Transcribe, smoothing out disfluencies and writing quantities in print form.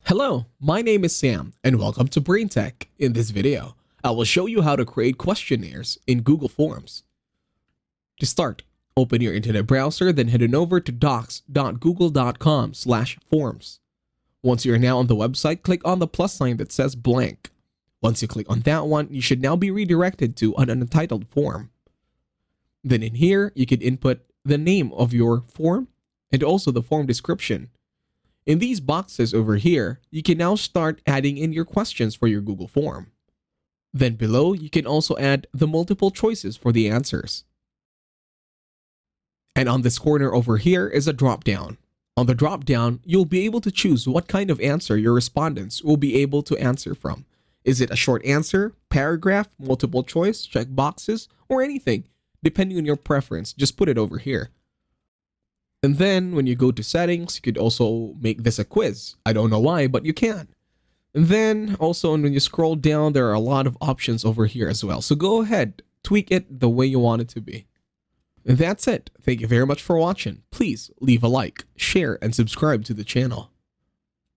Hello, my name is Sam and welcome to Brain Tech. In this video, I will show you how to create questionnaires in Google Forms. To start, open your internet browser, then head on over to docs.google.com/forms. Once you are now on the website, click on the plus sign that says blank. Once you click on that one, you should now be redirected to an untitled form. Then in here, you can input the name of your form and also the form description. In these boxes over here, you can now start adding in your questions for your Google form. Then below, you can also add the multiple choices for the answers. And on this corner over here is a drop-down. On the drop-down, you'll be able to choose what kind of answer your respondents will be able to answer from. Is it a short answer, paragraph, multiple choice, check boxes, or anything? Depending on your preference, just put it over here. And then when you go to settings, you could also make this a quiz. I don't know why, but you can. And then also when you scroll down, there are a lot of options over here as well. So go ahead, tweak it the way you want it to be. And that's it. Thank you very much for watching. Please leave a like, share, and subscribe to the channel.